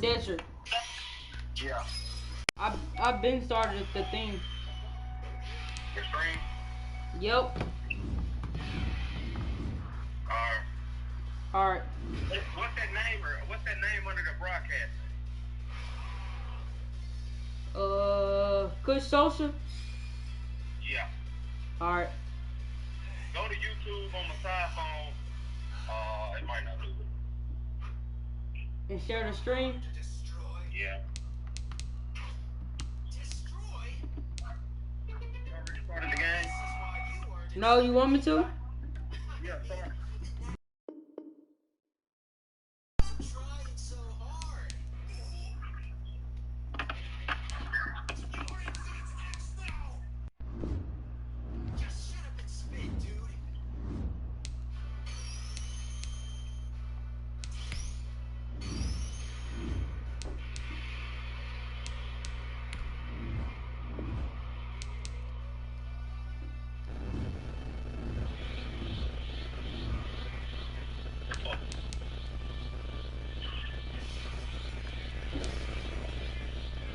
Desert. Yeah. I've been started the thing. Extreme? Yep. Alright. Alright. What's that name under the broadcast? Kush Social? Yeah. Alright. Go to YouTube on my side phone. It might not do it. And share the stream? Yeah. You already started the game? No, you want me to? Yeah, start.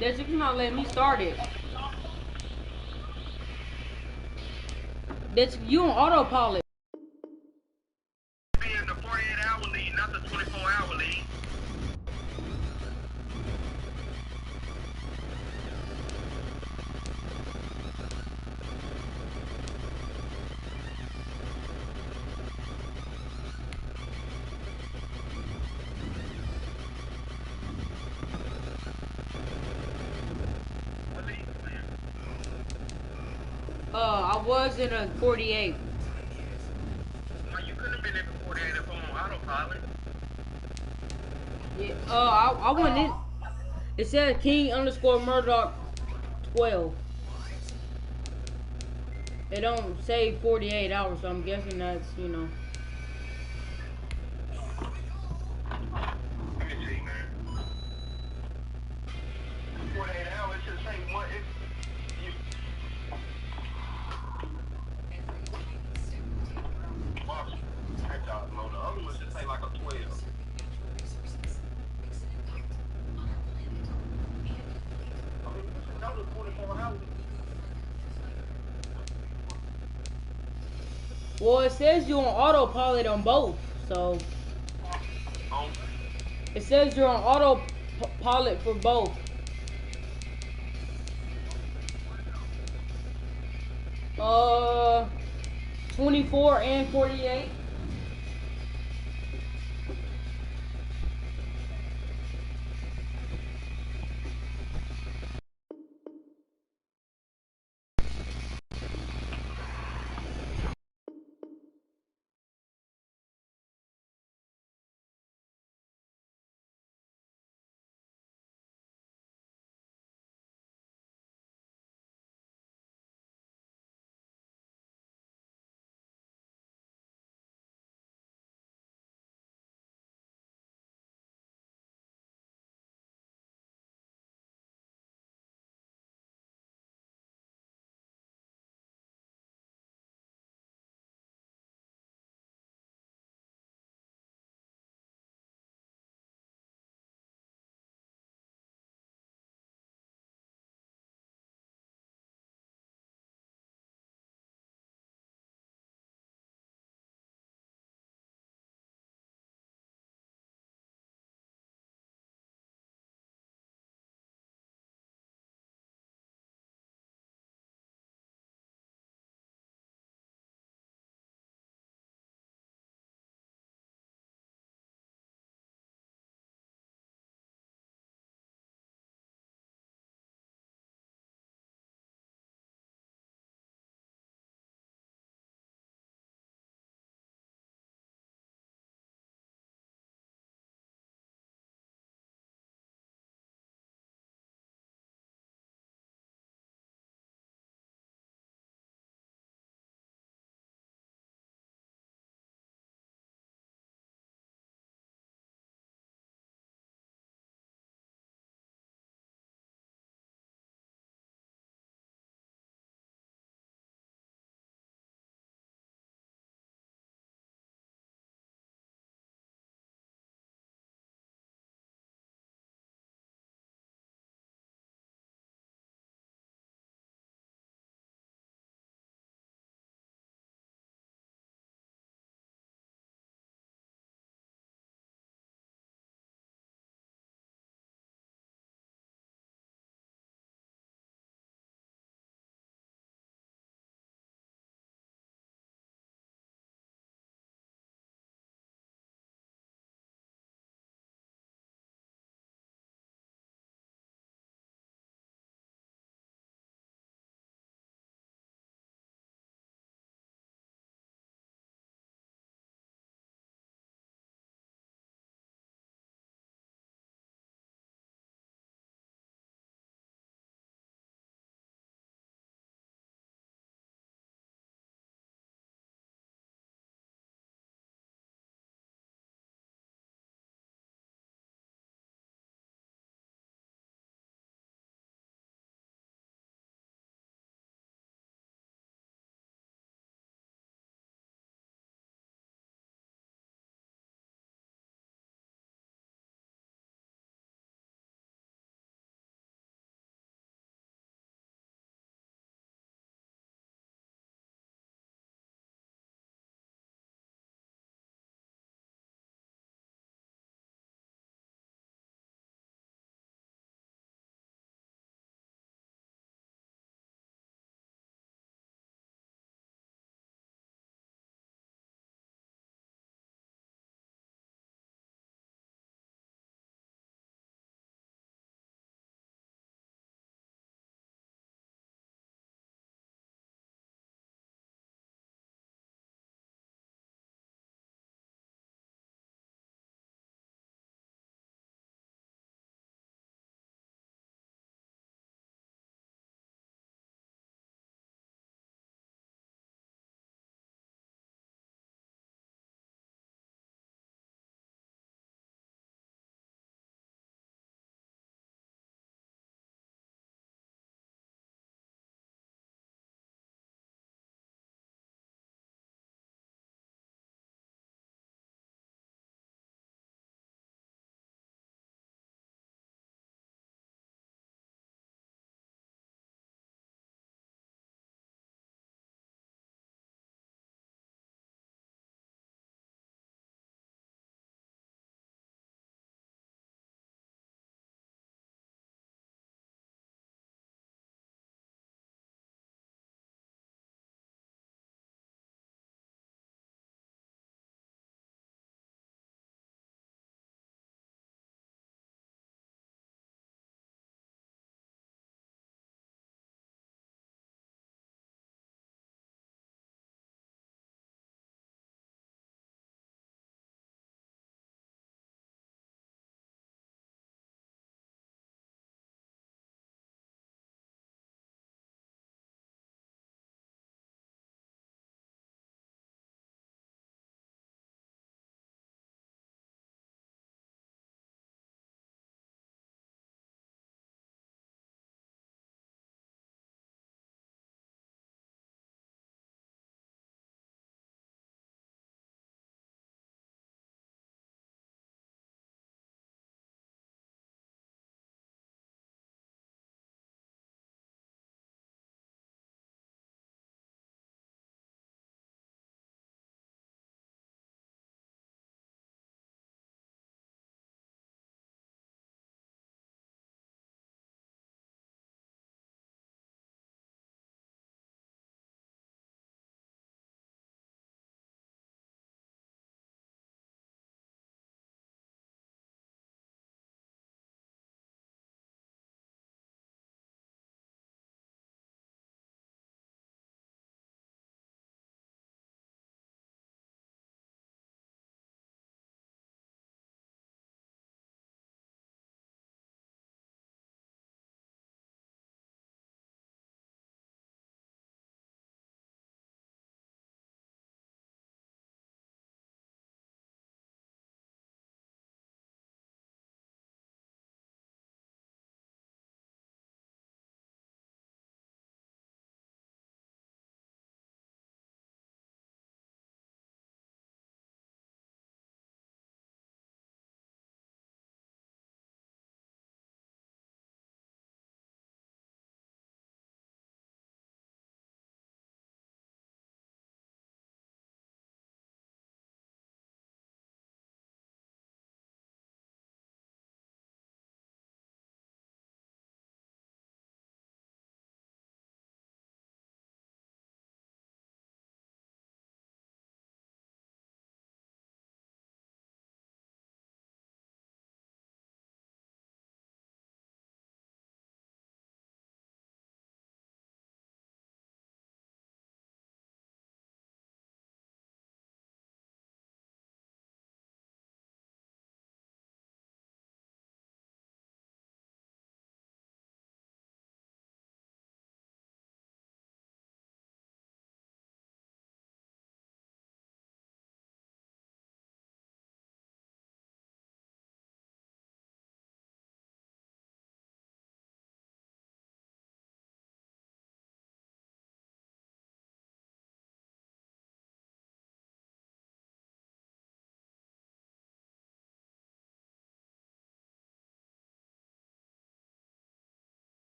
Desert, you're not letting me start it. Desert, you on autopilot. Be in the 48-hour lead, not the 24-hour lead. What league is man? I was in a 48. Well, you could have been in the 48 if I'm on autopilot. Yeah, I went in. It said King underscore Murdoch 12. It don't say 48 hours, so I'm guessing that's, you know. Let me see, man. 48 hours, it should say what if you. Box. No, the other one should say like a 12. I mean, you should know the 24 hours. Well, it says you're on autopilot on both, so. It says you're on autopilot for both. 24 and 48.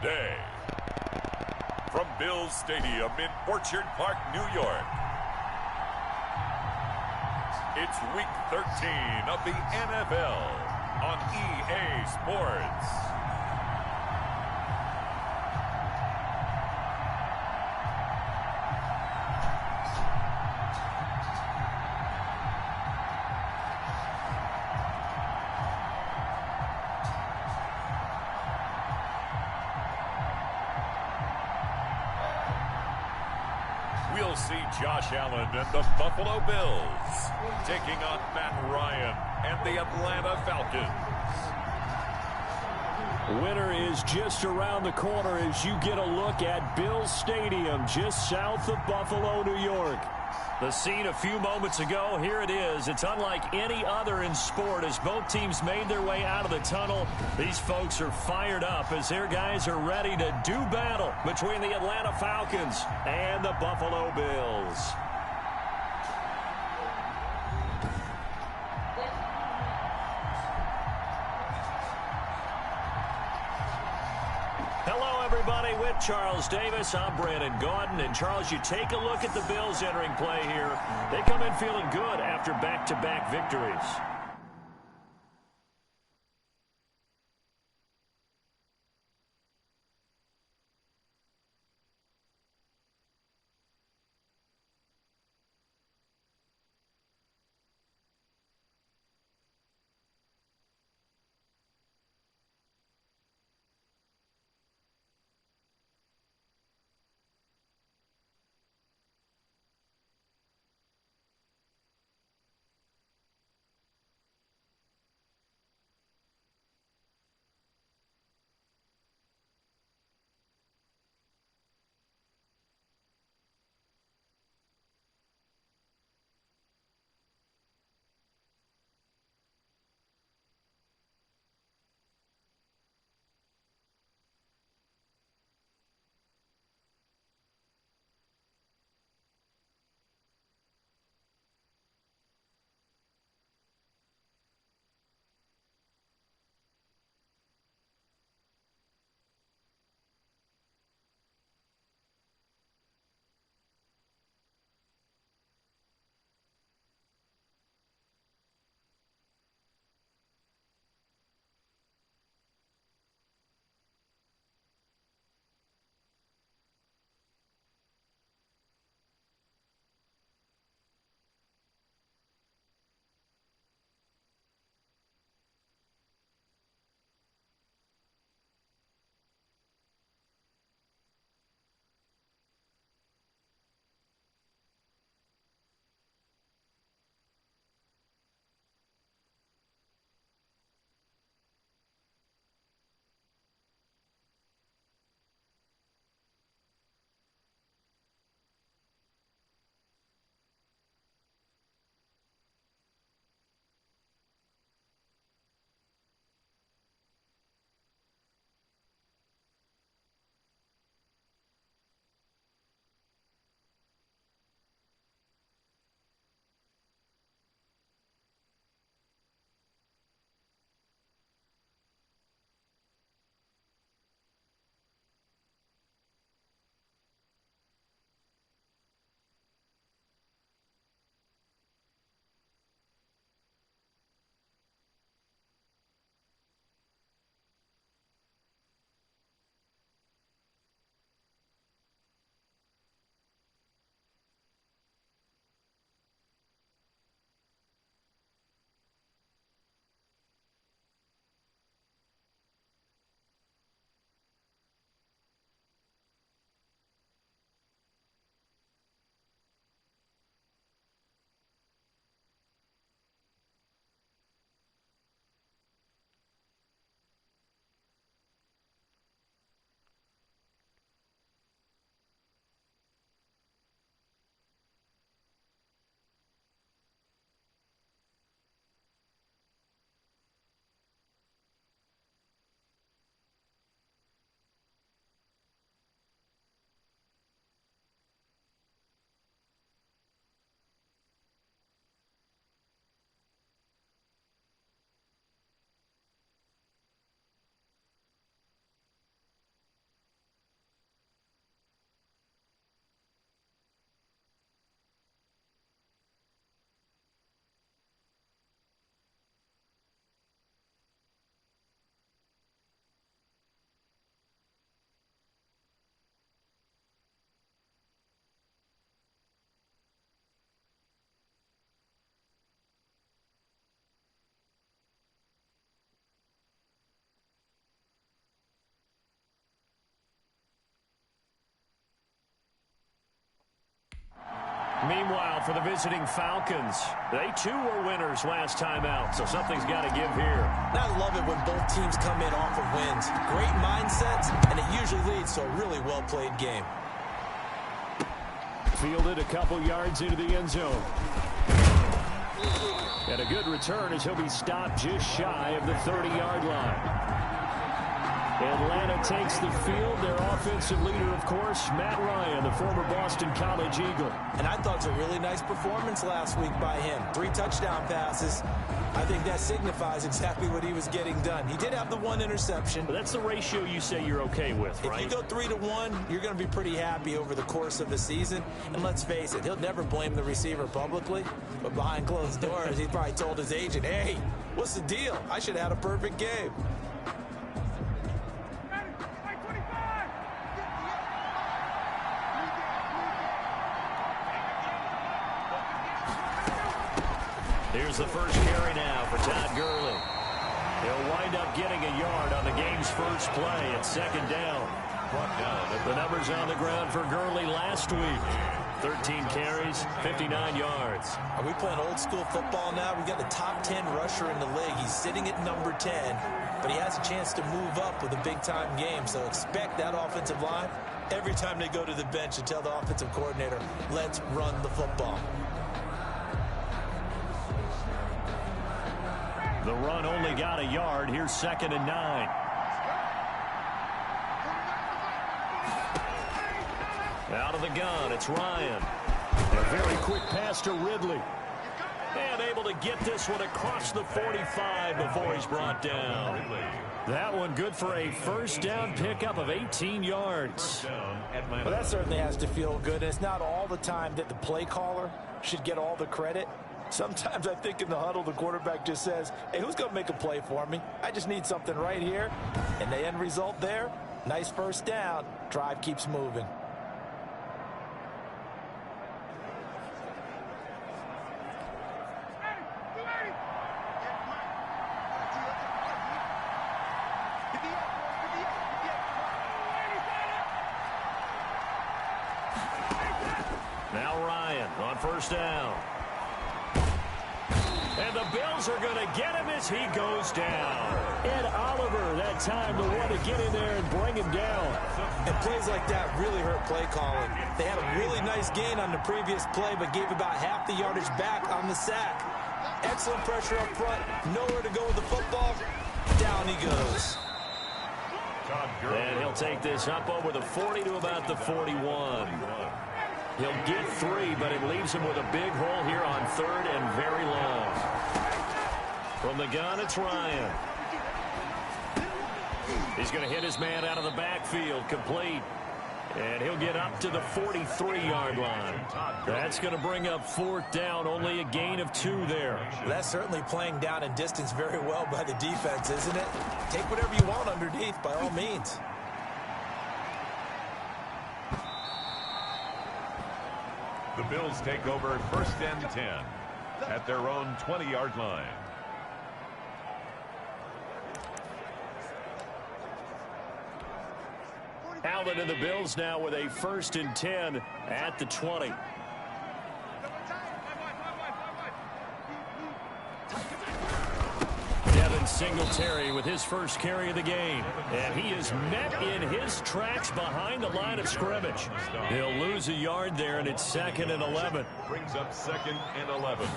today. From Bills Stadium in Orchard Park, New York, it's Week 13 of the NFL on EA Sports. We'll see Josh Allen and the Buffalo Bills taking on Matt Ryan and the Atlanta Falcons. Winter is just around the corner as you get a look at Bills Stadium just south of Buffalo, New York. The scene a few moments ago, here it is. It's unlike any other in sport as both teams made their way out of the tunnel. These folks are fired up as their guys are ready to do battle between the Atlanta Falcons and the Buffalo Bills. Hello, everybody. With Charles Davis, I'm Brandon Gaudin. And, Charles, you take a look at the Bills entering play here. They come in feeling good after back-to-back victories. Meanwhile, for the visiting Falcons, they too were winners last time out, so something's got to give here. And I love it when both teams come in off of wins. Great mindsets, and it usually leads to a really well-played game. Fielded a couple yards into the end zone. And a good return as he'll be stopped just shy of the 30-yard line. Atlanta takes the field. Their offensive leader, of course, Matt Ryan, the former Boston College Eagle. And I thought it was a really nice performance last week by him. 3 touchdown passes. I think that signifies exactly what he was getting done. He did have the 1 interception. But that's the ratio you say you're okay with, right? If you go 3-to-1, you're going to be pretty happy over the course of the season. And let's face it, he'll never blame the receiver publicly. But behind closed doors, he probably told his agent, hey, what's the deal? I should have had a perfect game. Here's the first carry now for Todd Gurley. He'll wind up getting a yard on the game's first play at 2nd down. The numbers on the ground for Gurley last week. 13 carries, 59 yards. Are we playing old school football now? We've got the top 10 rusher in the league. He's sitting at number 10, but he has a chance to move up with a big-time game. So expect that offensive line every time they go to the bench and tell the offensive coordinator, let's run the football. The run only got a yard. Here's 2nd and 9. Out of the gun, it's Ryan. A very quick pass to Ridley. And able to get this one across the 45 before he's brought down. That one good for a first down pickup of 18 yards. Well, that certainly has to feel good. It's not all the time that the play caller should get all the credit. Sometimes I think in the huddle, the quarterback just says, hey, who's going to make a play for me? I just need something right here. And the end result there, nice first down. Drive keeps moving. Now Ryan on first down. And the Bills are going to get him as he goes down. Ed Oliver, that time, the one to get in there and bring him down. And plays like that really hurt play calling. They had a really nice gain on the previous play, but gave about half the yardage back on the sack. Excellent pressure up front. Nowhere to go with the football. Down he goes. And he'll take this up over the 40 to about the 41. He'll get 3, but it leaves him with a big hole here on 3rd and very long. From the gun, it's Ryan. He's going to hit his man out of the backfield, complete. And he'll get up to the 43-yard line. That's going to bring up 4th down, only a gain of 2 there. That's certainly playing down in distance very well by the defense, isn't it? Take whatever you want underneath, by all means. The Bills take over 1st and 10 at their own 20-yard line. Allen and the Bills now with a 1st and 10 at the 20. Singletary with his first carry of the game. And he is met in his tracks behind the line of scrimmage. He'll lose a yard there, and it's 2nd and 11. Brings up 2nd and 11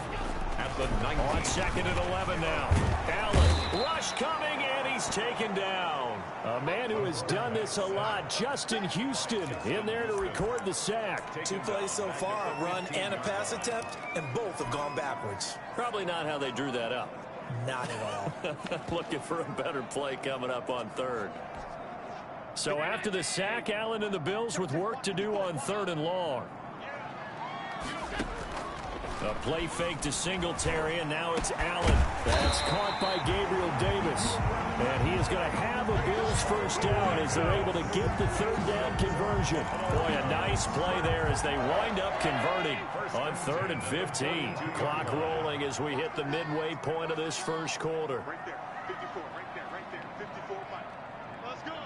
at the 19. On 2nd and 11 now. Allen, rush coming, and he's taken down. A man who has done this a lot, Justin Houston, in there to record the sack. 2 plays so far, a run and a pass attempt, and both have gone backwards. Probably not how they drew that up. Not at all. Looking for a better play coming up on 3rd. So after the sack, Allen and the Bills with work to do on 3rd and long. A play fake to Singletary, and now it's Allen. That's caught by Gabriel Davis. And he is going to have a Bills first down as they're able to get the 3rd down conversion. Boy, a nice play there as they wind up converting on 3rd and 15. Clock rolling as we hit the midway point of this first quarter. Right there, 54, right there, 54, Mike. Let's go.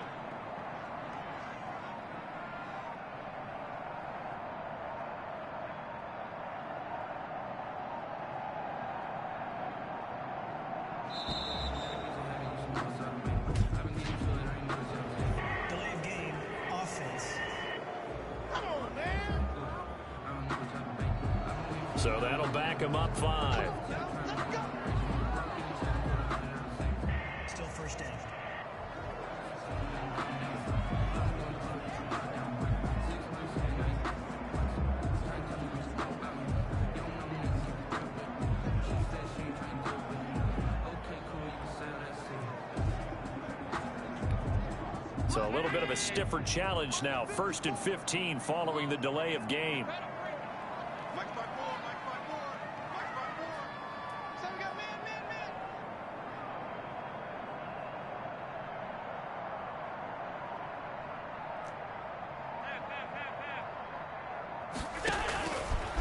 So that'll back him up 5. Still first down. So a little bit of a stiffer challenge now. 1st and 15 following the delay of game.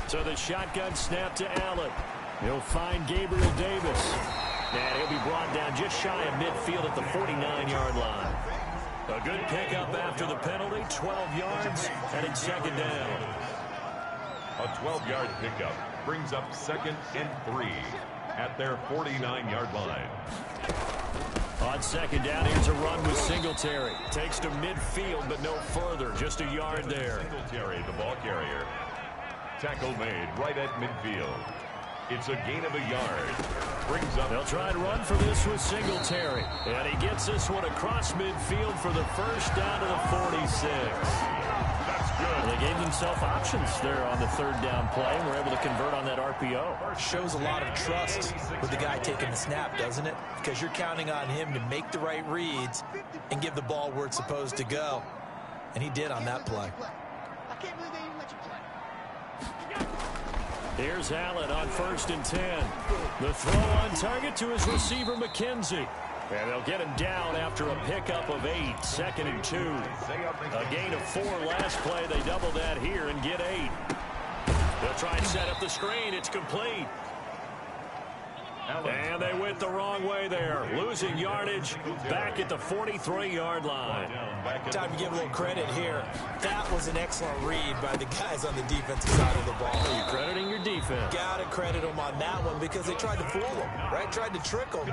So the shotgun snap to Allen. He'll find Gabriel Davis. And he'll be brought down just shy of midfield at the 49-yard line. A good pickup after the penalty, 12 yards, and it's 2nd down. A 12-yard pickup brings up 2nd and 3 at their 49-yard line. On 2nd down, here's a run with Singletary. Takes to midfield, but no further. Just a yard there. Singletary, the ball carrier. Tackle made right at midfield. It's a gain of a yard. Brings up. They'll try and run for this with Singletary. And he gets this one across midfield for the 1st down to the 46. That's good. Well, they gave themselves options there on the 3rd down play and were able to convert on that RPO. Shows a lot of trust with the guy taking the snap, doesn't it? Because you're counting on him to make the right reads and give the ball where it's supposed to go. And he did on that play. I can't believe they even let you play. Here's Allen on 1st and 10. The throw on target to his receiver, McKenzie. And they'll get him down after a pickup of 8. 2nd and 2. A gain of 4 last play. They double that here and get 8. They'll try and set up the screen. It's complete. And they went the wrong way there. Losing yardage back at the 43-yard line. Time to give a little credit here. That was an excellent read by the guys on the defensive side of the ball. You're crediting your defense. Got to credit them on that one because they tried to fool them, right? Tried to trick them.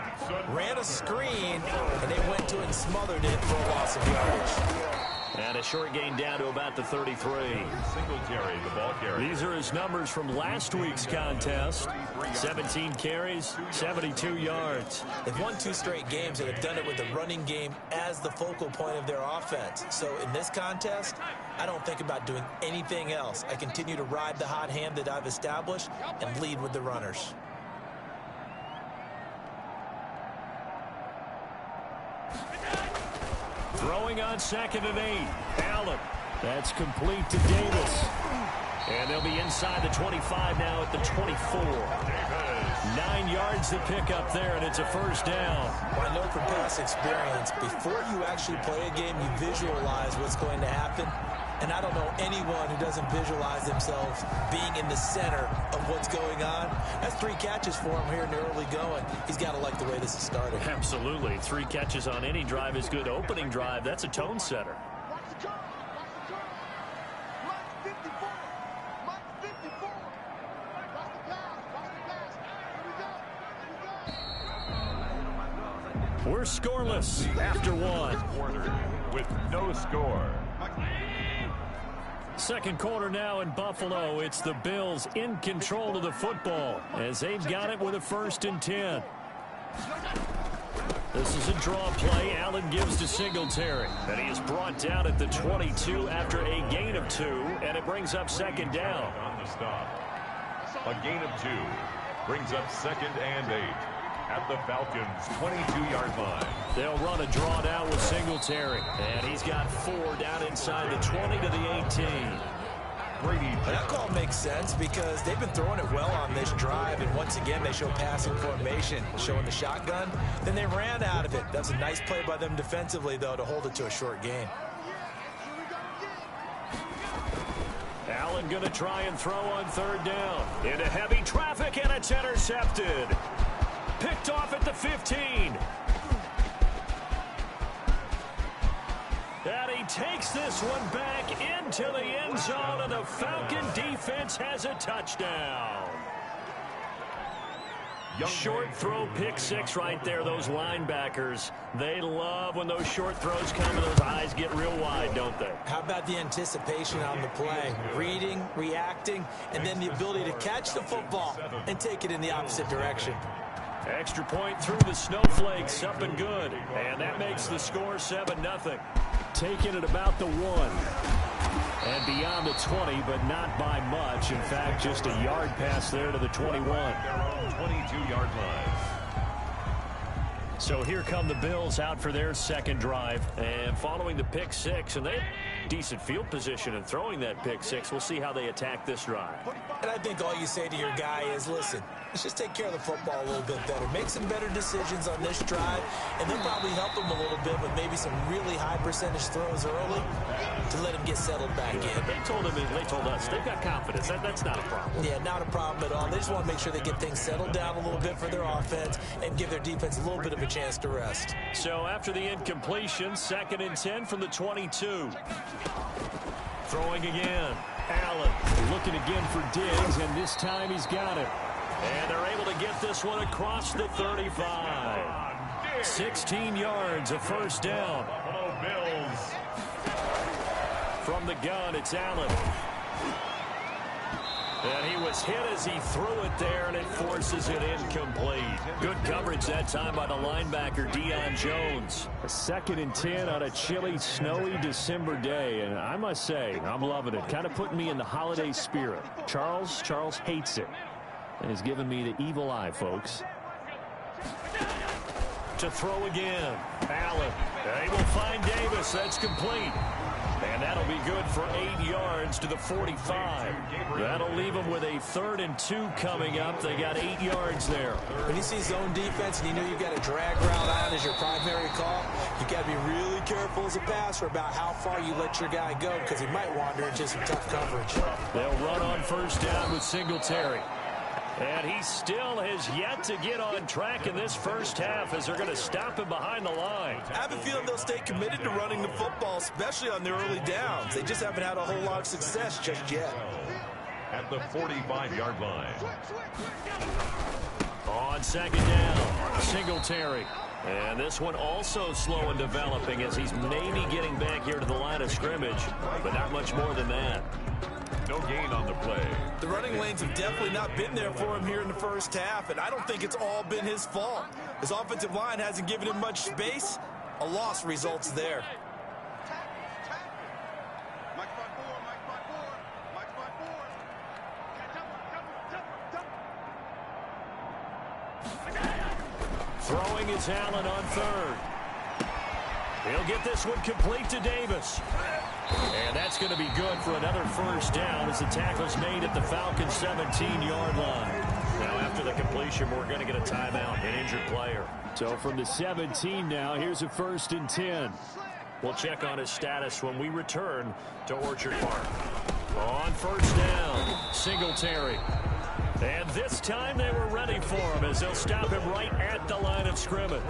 Ran a screen, and they went to it and smothered it for a loss of yardage. And a short gain down to about the 33. Singletary, the ball carrier. These are his numbers from last week's contest. 17 carries, 72 yards. They've won 2 straight games and have done it with the running game as the focal point of their offense. So in this contest, I don't think about doing anything else. I continue to ride the hot hand that I've established and lead with the runners. Throwing on 2nd and 8. Allen. That's complete to Davis. And they'll be inside the 25 now at the 24. 9 yards to pick up there, and it's a 1st down. Well, I know from past experience, before you actually play a game, you visualize what's going to happen. And I don't know anyone who doesn't visualize themselves being in the center of what's going on. That's 3 catches for him here in the early going. He's got to like the way this is started. Absolutely. 3 catches on any drive is good. Opening drive, that's a tone setter. Watch the turn. Watch the turn. Mark 54. Mark 54. Watch the pass. Watch the pass. Here we go. We're scoreless after 1. Quarter with no score. 2nd quarter now in Buffalo. It's the Bills in control of the football as they've got it with a 1st and 10. This is a draw play. Allen gives to Singletary. And he is brought down at the 22 after a gain of 2. And it brings up 2nd down. On the stop. A gain of 2 brings up 2nd and 8 at the Falcons' 22-yard line. They'll run a draw down with Singletary. And he's got 4 down inside the 20 to the 18. Brady. That call makes sense because they've been throwing it well on this drive, and once again they show passing formation, showing the shotgun. Then they ran out of it. That was a nice play by them defensively, though, to hold it to a short gain. Allen going to try and throw on 3rd down. Into heavy traffic, and it's intercepted. Picked off at the 15. And he takes this one back into the end zone, and the Falcon defense has a touchdown. Short throw, pick six right there. Those linebackers, they love when those short throws come and those eyes get real wide, don't they? How about the anticipation on the play? Reading, reacting, and then the ability to catch the football and take it in the opposite direction. Extra point through the snowflakes, up and good. And that makes the score 7-0. Taking it about the 1. And beyond the 20, but not by much. In fact, just a yard pass there to the 21. 22-yard line. So here come the Bills out for their second drive. And following the pick six, and they have decent field position in throwing that pick six. We'll see how they attack this drive. And I think all you say to your guy is, listen, let's just take care of the football a little bit better. Make some better decisions on this drive, and they'll probably help him a little bit with maybe some really high percentage throws early to let him get settled back in. They told us they've got confidence. That's not a problem. Yeah, not a problem at all. They just want to make sure they get things settled down a little bit for their offense and give their defense a little bit of a chance to rest. So after the incompletion, 2nd and 10 from the 22. Throwing again. Allen looking again for Diggs, and this time he's got it. And they're able to get this one across the 35. 16 yards, a first down. Buffalo Bills. From the gun, it's Allen. And he was hit as he threw it there, and it forces it incomplete. Good coverage that time by the linebacker, Deion Jones. A 2nd and 10 on a chilly, snowy December day. And I must say, I'm loving it. Kind of putting me in the holiday spirit. Charles hates it. And has given me the evil eye, folks. To throw again. Allen. They will find Davis. That's complete. And that'll be good for 8 yards to the 45. That'll leave them with a 3rd and 2 coming up. They got 8 yards there. When you see zone defense and you know you've got a drag route on as your primary call, you got to be really careful as a passer about how far you let your guy go because he might wander into some tough coverage. They'll run on first down with Singletary. And he still has yet to get on track in this first half as they're going to stop him behind the line. I have a feeling they'll stay committed to running the football, especially on their early downs. They just haven't had a whole lot of success just yet. At the 45-yard line. On 2nd down, Singletary. And this one also slow in developing as he's maybe getting back here to the line of scrimmage, but not much more than that. No gain on the play. The running lanes have definitely not been there for him here in the first half, and I don't think it's all been his fault. His offensive line hasn't given him much space. A loss results there. Throwing is Allen on 3rd. He'll get this one complete to Davis. And that's going to be good for another first down as the tackle's made at the Falcons' 17-yard line. Now after the completion, we're going to get a timeout, an injured player. So from the 17 now, here's a 1st and 10. We'll check on his status when we return to Orchard Park. On first down, Singletary. And this time they were ready for him as they'll stop him right at the line of scrimmage.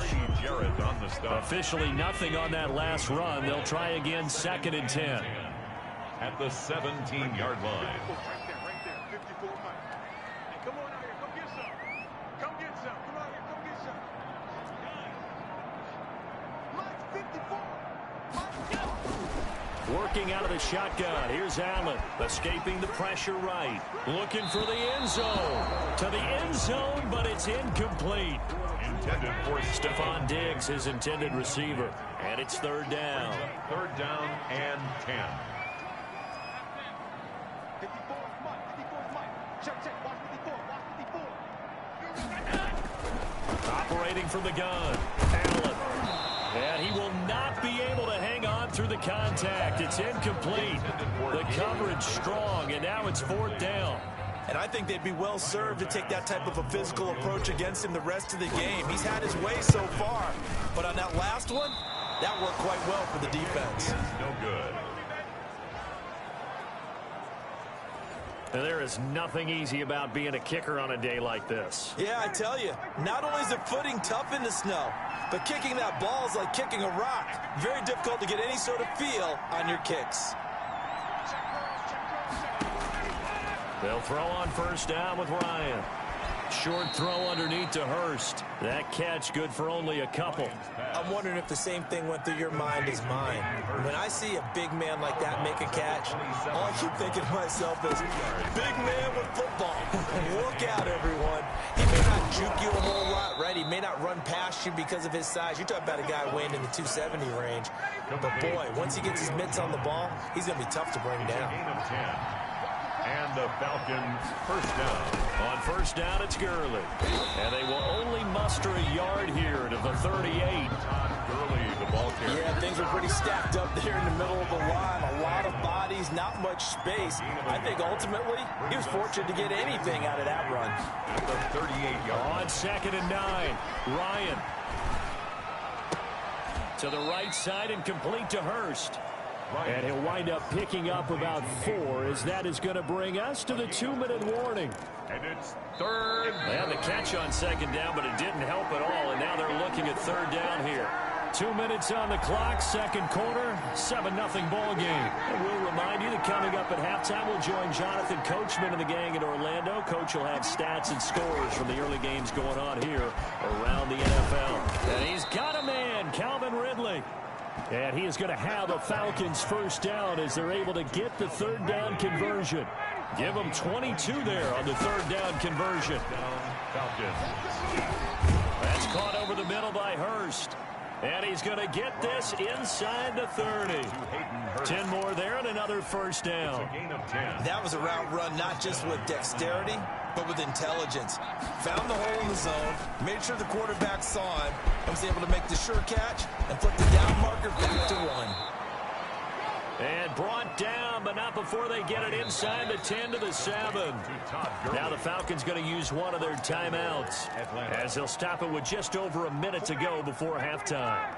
Jarrett on the stop. Officially nothing on that last run. They'll try again 2nd and 10. At the 17-yard line. Right there, 54 Mike. Hey, come on out here, come get some. Come get some. Come out here, come get some. Mike 54. Mike, go. Working out of the shotgun. Here's Allen. Escaping the pressure right. Looking for the end zone. To the end zone, but it's incomplete. Intended for Stephon Diggs, his intended receiver. And it's 3rd down. 3rd down and 10. 54 Mike. 54 Mike. Check. Watch 54. Watch 54. Operating from the gun. Allen. And he will not be able to hang on through the contact. It's incomplete. The coverage strong, and now it's 4th down. And I think they'd be well served to take that type of a physical approach against him the rest of the game. He's had his way so far, but on that last one, that worked quite well for the defense. No good. And there is nothing easy about being a kicker on a day like this. Yeah, I tell you, not only is the footing tough in the snow, but kicking that ball is like kicking a rock. Very difficult to get any sort of feel on your kicks. They'll throw on first down with Ryan. Short throw underneath to Hurst. That catch good for only a couple. I'm wondering if the same thing went through your mind as mine. When I see a big man like that make a catch, all I keep thinking to myself is, big man with football. Look out, everyone. He may not juke you a whole lot, right? He may not run past you because of his size. You're talking about a guy weighing in the 270 range. But boy, once he gets his mitts on the ball, he's going to be tough to bring down. And the Falcons first down. On first down, it's Gurley. And they will only muster a yard here to the 38. Gurley, the ball carrier. Yeah, things are pretty stacked up there in the middle of the line. A lot of bodies, not much space. I think ultimately he was fortunate to get anything out of that run. At the 38-yard. On 2nd and 9, Ryan. To the right side and complete to Hurst. And he'll wind up picking up about 4 as that is going to bring us to the 2-minute warning. And it's 3rd. They had the catch on 2nd down, but it didn't help at all. And now they're looking at 3rd down here. 2 minutes on the clock, 2nd quarter, 7-0 ball game. And we'll remind you that coming up at halftime, we'll join Jonathan Coachman and the gang in Orlando. Coach will have stats and scores from the early games going on here around the NFL. And he's got a man, Calvin Ridley. And he is going to have the Falcons first down as they're able to get the 3rd down conversion. Give them 22 there on the 3rd down conversion. That's caught over the middle by Hurst. And he's going to get this inside the 30. 10 more there and another first down. That was a route run not just with dexterity, but with intelligence. Found the hole in the zone, made sure the quarterback saw him, and was able to make the sure catch and put the down marker back to 1. And brought down, but not before they get it inside the 10 to the 7. Now the Falcons going to use one of their timeouts as they'll stop it with just over a minute to go before halftime.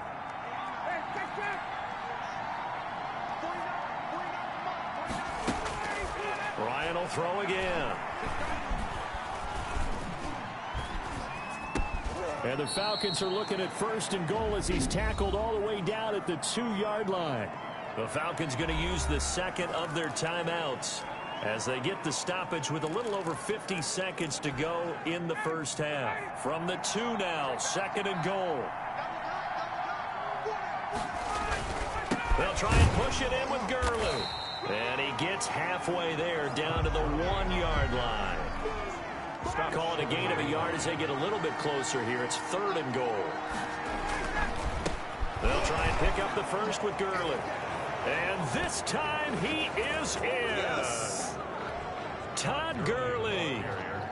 Ryan will throw again. And the Falcons are looking at 1st and goal as he's tackled all the way down at the 2-yard line. The Falcons going to use the 2nd of their timeouts as they get the stoppage with a little over 50 seconds to go in the first half. From the 2 now, 2nd and goal. They'll try and push it in with Gurley. And he gets halfway there down to the 1-yard line. Call it a gain of a yard as they get a little bit closer here. It's 3rd and goal. They'll try and pick up the first with Gurley. And this time he is in. Yes. Todd Gurley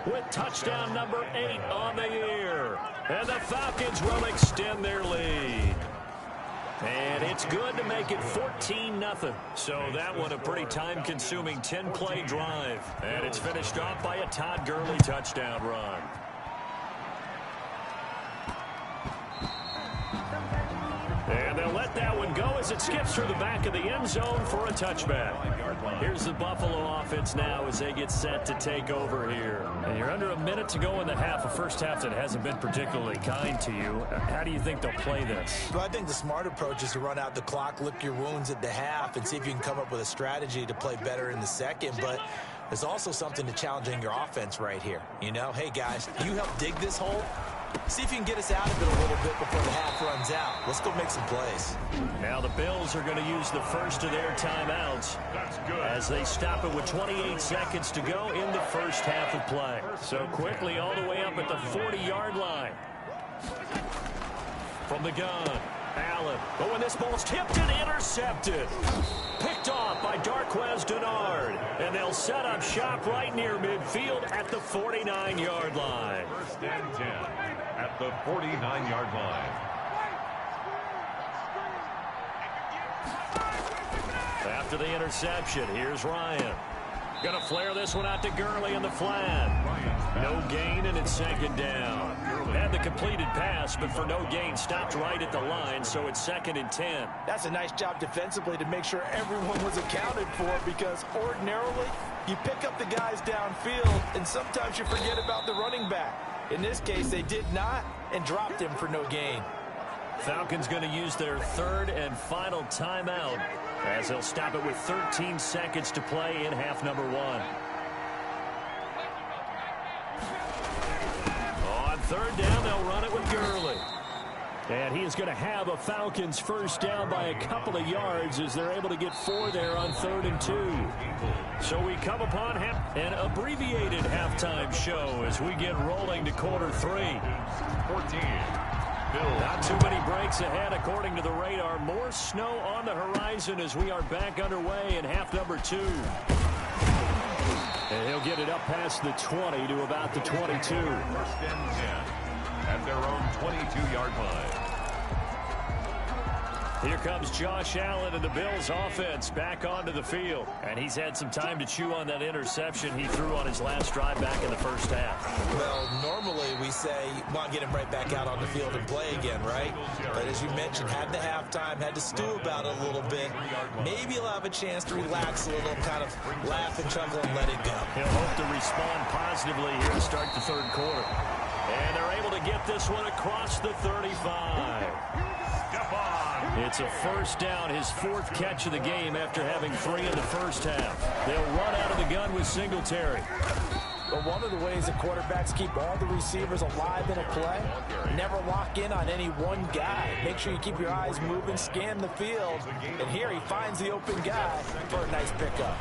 with touchdown number 8 on the year. And the Falcons will extend their lead. And it's good to make it 14-0. So that one a pretty time-consuming 10-play drive. And it's finished off by a Todd Gurley touchdown run. And they'll let that one go as it skips through the back of the end zone for a touchback. Here's the Buffalo offense now as they get set to take over here. And you're under a minute to go in the half, a first half that hasn't been particularly kind to you. How do you think they'll play this? Well, I think the smart approach is to run out the clock, lick your wounds at the half, and see if you can come up with a strategy to play better in the second. But there's also something to challenging your offense right here. You know, hey, guys, you help dig this hole. See if you can get us out of it a little bit before the half runs out. Let's go make some plays. Now the Bills are going to use the first of their timeouts. That's good. As they stop it with 28 seconds to go in the first half of play. So quickly all the way up at the 40-yard line. From the gun, Allen. But when this ball's tipped and intercepted. Picked off by Darquez Denard. And they'll set up shop right near midfield at the 49-yard line. 1st and 10 at the 49-yard line. After the interception, here's Ryan. Going to flare this one out to Gurley in the flat. No gain, and it's 2nd down. Had the completed pass, but for no gain, stopped right at the line, so it's 2nd and 10. That's a nice job defensively to make sure everyone was accounted for, because ordinarily you pick up the guys downfield, and sometimes you forget about the running back. In this case, they did not, and dropped him for no gain. Falcons going to use their 3rd and final timeout as they'll stop it with 13 seconds to play in half number 1. third down, they'll run it with Gurley. And he is going to have a Falcons first down by a couple of yards as they're able to get 4 there on 3rd and 2. So we come upon an abbreviated halftime show as we get rolling to quarter 3. 14. Not too many breaks ahead according to the radar. More snow on the horizon as we are back underway in half number 2. And he'll get it up past the 20 to about the 22. First and 10 at their own 22-yard line. Here comes Josh Allen and the Bills offense back onto the field. And he's had some time to chew on that interception he threw on his last drive back in the first half. Well, normally we say, want to get him right back out on the field and play again, right? But as you mentioned, had the halftime, had to stew about it a little bit. Maybe he'll have a chance to relax a little, kind of laugh and chuckle and let it go. He'll hope to respond positively here to start the third quarter. And they're able to get this one across the 35. It's a first down, his 4th catch of the game after having 3 in the first half. They'll run out of the gun with Singletary. But one of the ways that quarterbacks keep all the receivers alive in a play, never lock in on any one guy. Make sure you keep your eyes moving, scan the field. And here he finds the open guy for a nice pickup.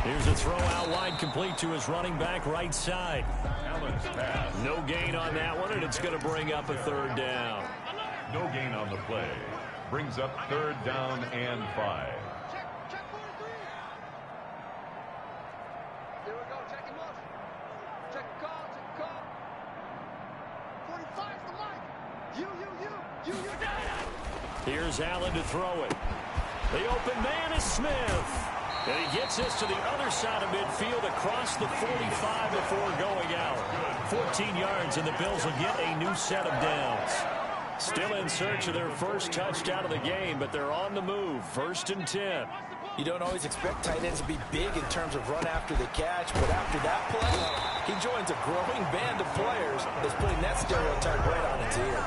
Here's a throw out wide, complete to his running back right side. No gain on that one, and it's going to bring up a 3rd down. No gain on the play. Brings up 3rd down and 5. Check 43. Here we go. Check him off. Check call. 45's the mic. You. Here's Allen to throw it. The open man is Smith. And he gets this to the other side of midfield across the 45 before going out. 14 yards, and the Bills will get a new set of downs. Still in search of their first touchdown of the game, but they're on the move. 1st and 10. You don't always expect tight ends to be big in terms of run after the catch, but after that play, he joins a growing band of players that's putting that stereotype right on its ear.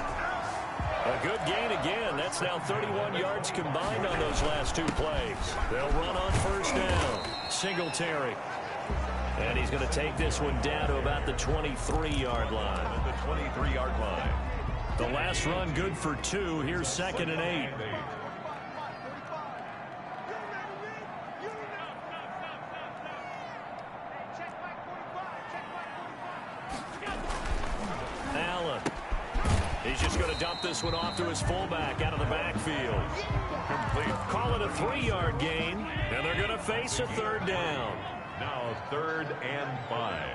A good gain again. That's now 31 yards combined on those last 2 plays. They'll run on first down. Singletary. And he's going to take this one down to about the 23-yard line. The 23-yard line. The last run good for 2. Here's 2nd and 8. Allen. He's just going to dump this one off to his fullback out of the backfield. Complete. Call it a 3-yard gain, and they're going to face a 3rd down. Now 3rd and 5.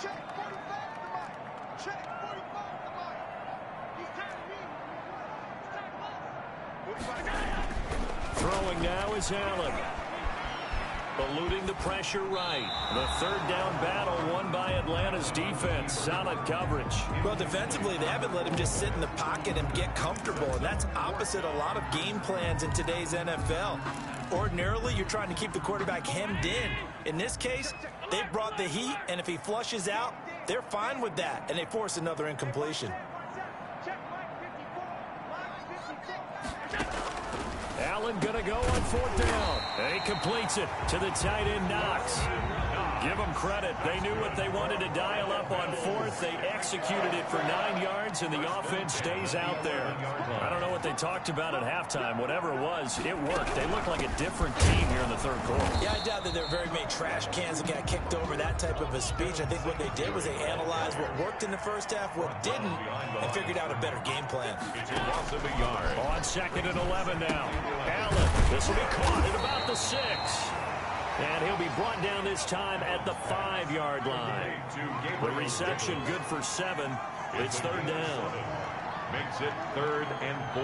Check 45 the mic. Check 45 the mic. He's tired of me. Throwing now is Allen. Eluding the pressure right. The 3rd down battle won by Atlanta's defense. Solid coverage. Well, defensively, they haven't let him just sit in the pocket and get comfortable, and that's opposite a lot of game plans in today's NFL. Ordinarily, you're trying to keep the quarterback hemmed in. In this case, they brought the heat, and if he flushes out, they're fine with that, and they force another incompletion. Allen gonna go on 4th down. And he completes it to the tight end Knox. Give them credit. They knew what they wanted to dial up on 4th. They executed it for 9 yards, and the offense stays out there. I don't know what they talked about at halftime. Whatever it was, it worked. They look like a different team here in the 3rd quarter. Yeah, I doubt that there were very many trash cans that got kicked over, that type of a speech. I think what they did was they analyzed what worked in the first half, what didn't, and figured out a better game plan. It's a loss of a yard. On 2nd and 11 now. Allen, this will be caught at about the 6. And he'll be brought down this time at the 5-yard line. The reception good for 7. It's 3rd down. Makes it 3rd and 4.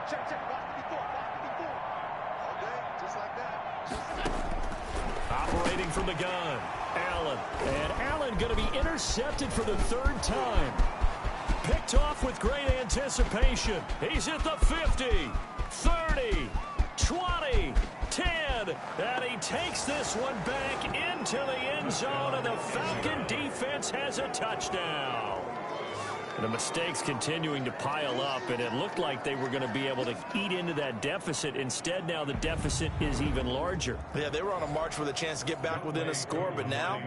Check, watch 54. All day, just like that. Operating from the gun, Allen. And Allen going to be intercepted for the 3rd time. Picked off with great anticipation. He's at the 50, 30, 20, 10. And he takes this one back into the end zone, and the Falcon defense has a touchdown. The mistakes continuing to pile up, and it looked like they were going to be able to eat into that deficit. Instead, now the deficit is even larger. Yeah, they were on a march with a chance to get back within a score, but now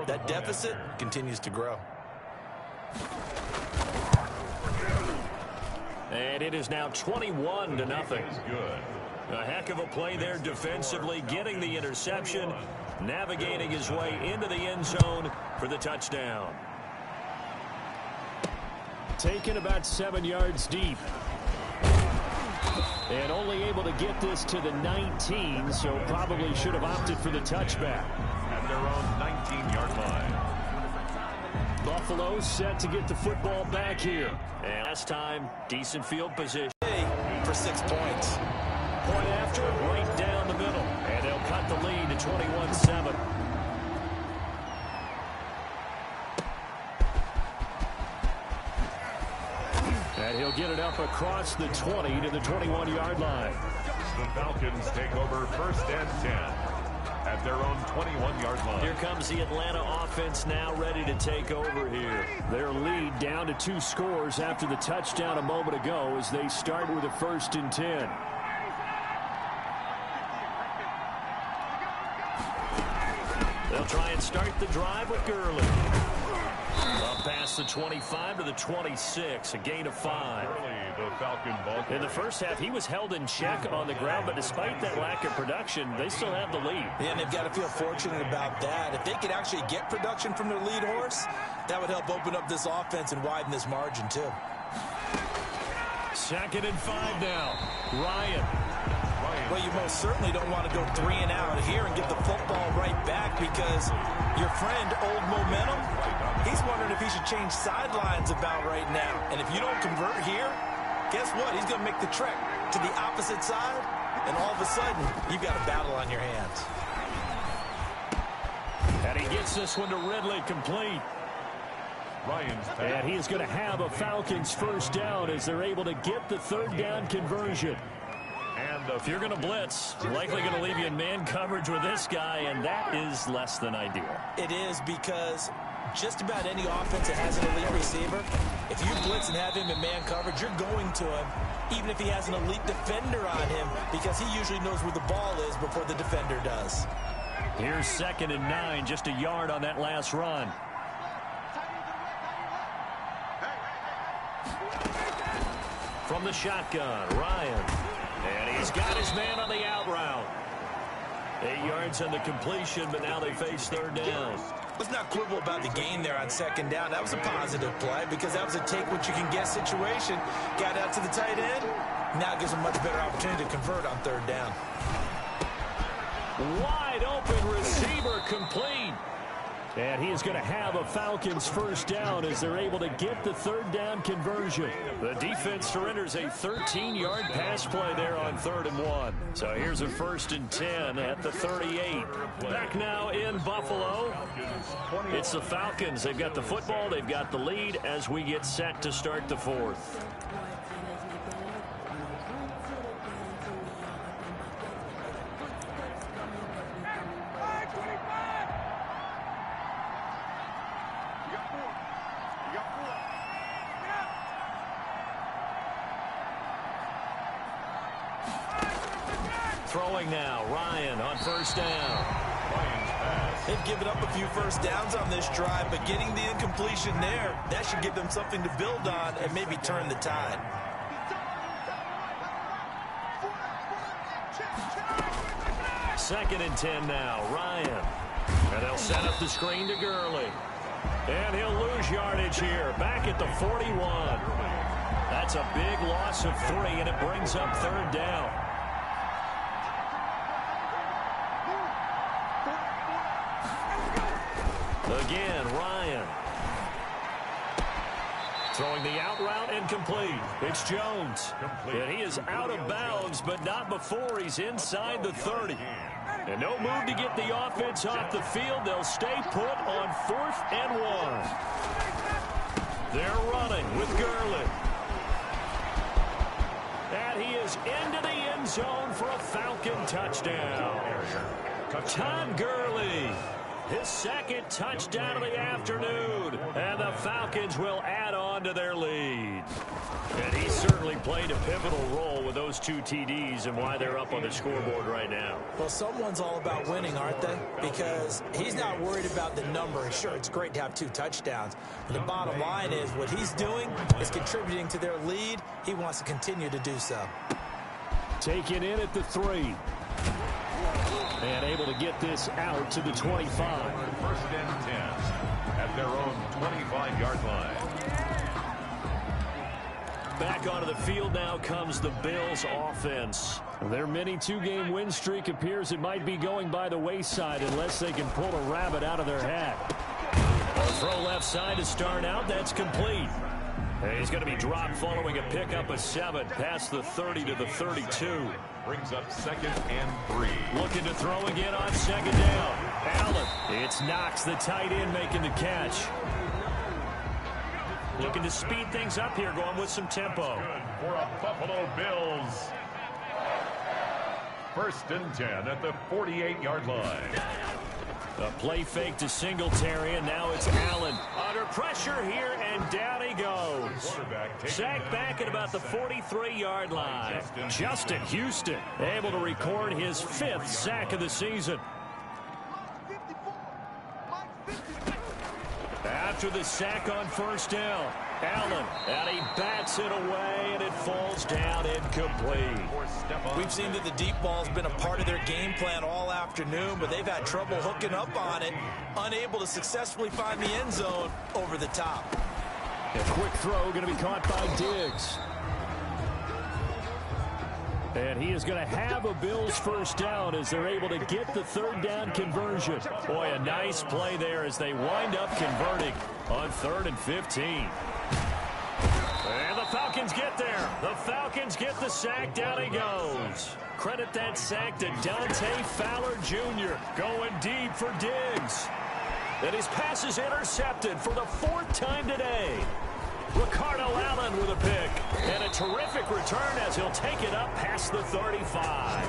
that deficit continues to grow. And it is now 21-0. A heck of a play there defensively, getting the interception, navigating his way into the end zone for the touchdown. Taken about 7 yards deep. And only able to get this to the 19, so probably should have opted for the touchback. At their own 19-yard line. Buffalo set to get the football back here. And last time, decent field position. For 6 points. Point after, right down the middle. And they'll cut the lead to 21-7. And he'll get it up across the 20 to the 21-yard line. The Falcons take over 1st and 10 at their own 21-yard line. Here comes the Atlanta offense now ready to take over here. Their lead down to 2 scores after the touchdown a moment ago as they start with a 1st and 10. They'll try and start the drive with Gurley. Up past the 25 to the 26, a gain of 5. In the first half, he was held in check on the ground, but despite that lack of production, they still have the lead. Yeah, and they've got to feel fortunate about that. If they could actually get production from their lead horse, that would help open up this offense and widen this margin, too. 2nd and 5 now. Ryan. Well, you most certainly don't want to go 3 and out here and get the football right back because your friend, Old Momentum, he's wondering if he should change sidelines about right now. And if you don't convert here, guess what? He's going to make the trek to the opposite side, and all of a sudden, you've got a battle on your hands. And he gets this one to Ridley, complete. And he's going to have a Falcons 1st down as they're able to get the 3rd down conversion. And if you're going to blitz, likely going to leave you in man coverage with this guy, and that is less than ideal. It is because just about any offense that has an elite receiver, if you blitz and have him in man coverage, you're going to him, even if he has an elite defender on him, because he usually knows where the ball is before the defender does. Here's 2nd and 9, just a yard on that last run. From the shotgun, Ryan. And he's got his man on the out route. 8 yards on the completion, but now they face 3rd down. Let's not quibble about the gain there on 2nd down. That was a positive play because that was a take-what-you-can-get situation. Got out to the tight end. Now it gives them a much better opportunity to convert on 3rd down. Wide open receiver, complete. And he is going to have a Falcons 1st down as they're able to get the 3rd down conversion. The defense surrenders a 13-yard pass play there on 3rd and 1. So here's a 1st and 10 at the 38. Back now in Buffalo. It's the Falcons. They've got the football. They've got the lead as we get set to start the 4th. Throwing now, Ryan on 1st down. They've given up a few 1st downs on this drive, but getting the incompletion there, that should give them something to build on and maybe turn the tide. 2nd and 10 now, Ryan. And they'll set up the screen to Gurley. And he'll lose yardage here, back at the 41. That's a big loss of 3, and it brings up 3rd down. Again, Ryan. Throwing the out route and complete. It's Jones. And he is out of bounds, but not before he's inside the 30. And no move to get the offense off the field. They'll stay put on 4th and 1. They're running with Gurley. And he is into the end zone for a Falcon touchdown. Todd Gurley. his second touchdown of the afternoon. And the Falcons will add on to their lead. And he certainly played a pivotal role with those 2 TDs and why they're up on the scoreboard right now. Well, someone's all about winning, aren't they? Because he's not worried about the number. Sure, it's great to have 2 touchdowns. But the bottom line is what he's doing is contributing to their lead. He wants to continue to do so. Taken in at the 3. And able to get this out to the 25. First and 10 at their own 25-yard line. Back onto the field now comes the Bills offense. Their mini 2-game win streak appears it might be going by the wayside unless they can pull a rabbit out of their hat. A throw left side to start out. That's complete. And he's going to be dropped following a pickup of 7 past the 30 to the 32. Brings up 2nd and 3. Looking to throw again on 2nd down. Allen. It's Knox, the tight end, making the catch. Looking to speed things up here, going with some tempo. Good for a Buffalo Bills. First and 10 at the 48-yard line. A play fake to Singletary, and now it's Allen. Under pressure here, and down he goes. Sacked back at about the 43-yard line. Justin Houston able to record his 5th sack of the season. After the sack on first down, Allen, and he bats it away, and it falls down incomplete. We've seen that the deep ball's been a part of their game plan all afternoon, but they've had trouble hooking up on it, unable to successfully find the end zone over the top. A quick throw going to be caught by Diggs. And he is going to have a Bills first down as they're able to get the 3rd down conversion. Boy, a nice play there as they wind up converting on 3rd and 15. And the Falcons get there. The Falcons get the sack. Down he goes. Credit that sack to Dante Fowler Jr. going deep for Diggs. And his pass is intercepted for the 4th time today. Ricardo Allen with a pick. And a terrific return as he'll take it up past the 35.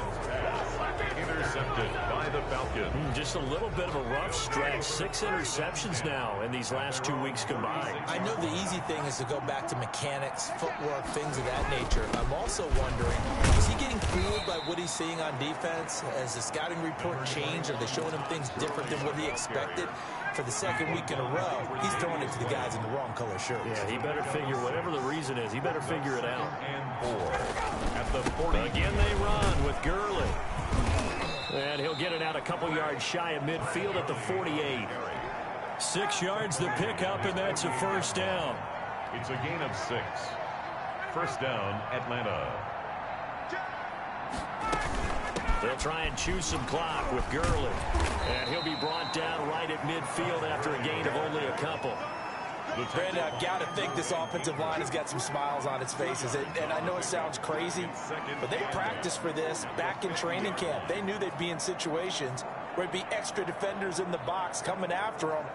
Intercepted by the Falcons. Just a little bit of a rough stretch. 6 interceptions now in these last 2 weeks combined. I know the easy thing is to go back to mechanics, footwork, things of that nature. I'm also wondering, is he getting fooled by what he's seeing on defense? Has the scouting report changed? Are they showing him things different than what he expected? For the 2nd week in a row, he's throwing it to the guys in the wrong color shirts. Yeah, he better figure, whatever the reason is, he better figure it out. And 4 at the 40. Again, they run with Gurley. And he'll get it out a couple yards shy of midfield at the 48. 6 yards the pickup, and that's a first down. It's a gain of 6. First down, Atlanta. They'll try and chew some clock with Gurley. And he'll be brought down right at midfield after a gain of only a couple. Brandon, I've got to think this offensive line has got some smiles on its faces. And I know it sounds crazy, but they practiced for this back in training camp. They knew they'd be in situations where it'd be extra defenders in the box coming after them,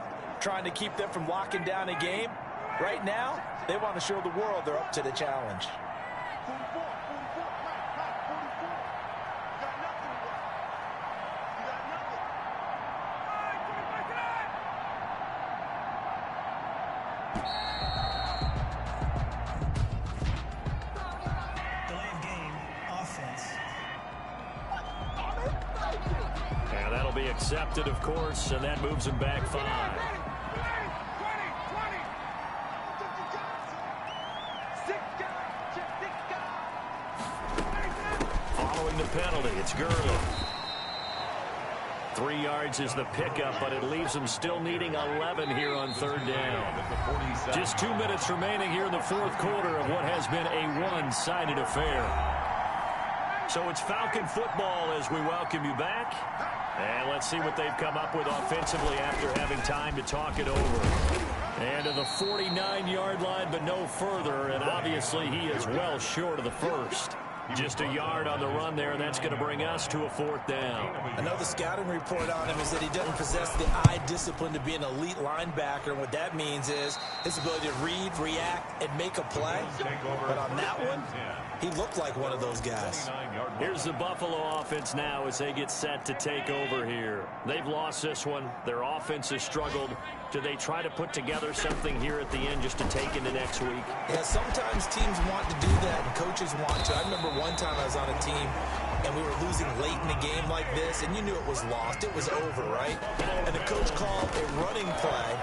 trying to keep them from locking down a game. Right now, they want to show the world they're up to the challenge. Accepted, of course, and that moves him back 5. Following the penalty, it's Gurley. 3 yards is the pickup, but it leaves him still needing 11 here on 3rd down. Just 2 minutes remaining here in the 4th quarter of what has been a one-sided affair. So it's Falcon football as we welcome you back. And let's see what they've come up with offensively after having time to talk it over. And to the 49-yard line, but no further. And obviously he is well short of the first. Just a yard on the run there, and that's going to bring us to a 4th down. I know the scouting report on him is that he doesn't possess the eye discipline to be an elite linebacker. And what that means is his ability to read, react, and make a play. But on that one, he looked like one of those guys. Here's the Buffalo offense now as they get set to take over here. They've lost this one. Their offense has struggled. Do they try to put together something here at the end just to take into next week? Yeah, sometimes teams want to do that and coaches want to. I remember one time I was on a team and we were losing late in the game like this, and you knew it was lost. It was over, right? And the coach called a running play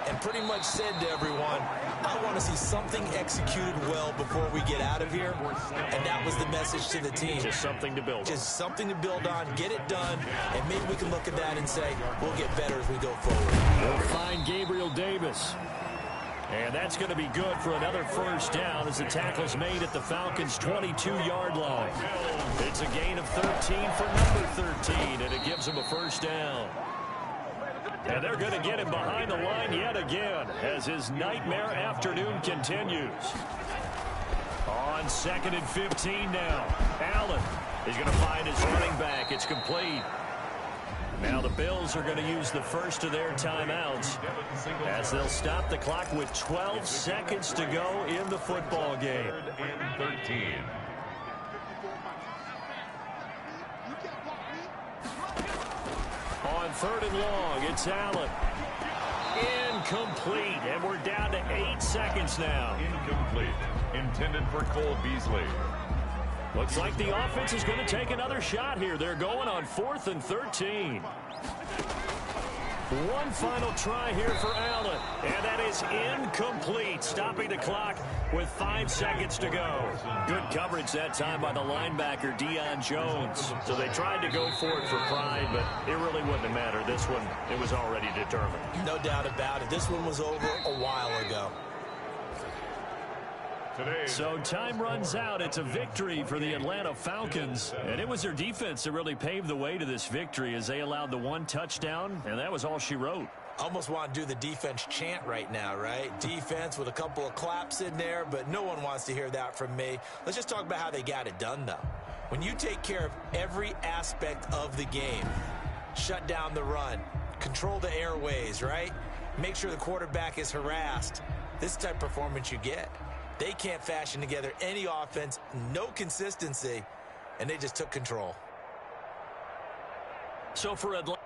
and pretty much said to everyone, I want to see something executed well before we get out of here. And that was the message to the team. Just something to build on. Just something to build on, get it done, and maybe we can look at that and say, we'll get better as we go forward. They'll find Gabriel Davis. And that's going to be good for another 1st down as the tackle's made at the Falcons' 22-yard line. It's a gain of 13 for number 13, and it gives them a 1st down. And they're going to get him behind the line yet again as his nightmare afternoon continues. On 2nd and 15 now. Allen is going to find his running back. It's complete. Now the Bills are going to use the first of their timeouts as they'll stop the clock with 12 seconds to go in the football game. 3rd and 13. On 3rd and long, it's Allen. Incomplete, and we're down to 8 seconds now. Incomplete. Intended for Cole Beasley. Looks like the offense is going to take another shot here. They're going on 4th and 13. One final try here for Allen, and that is incomplete, stopping the clock with 5 seconds to go. Good coverage that time by the linebacker, Deion Jones. So they tried to go for it for pride, but it really wouldn't have mattered. This one, it was already determined. No doubt about it. This one was over a while ago. So time runs out. It's a victory for the Atlanta Falcons. And it was their defense that really paved the way to this victory as they allowed the 1 touchdown, and that was all she wrote. Almost want to do the defense chant right now, right? Defense with a couple of claps in there, but no one wants to hear that from me. Let's just talk about how they got it done, though. When you take care of every aspect of the game, shut down the run, control the airways, right? Make sure the quarterback is harassed. This type of performance you get. They can't fashion together any offense, no consistency, and they just took control. So for Atlanta.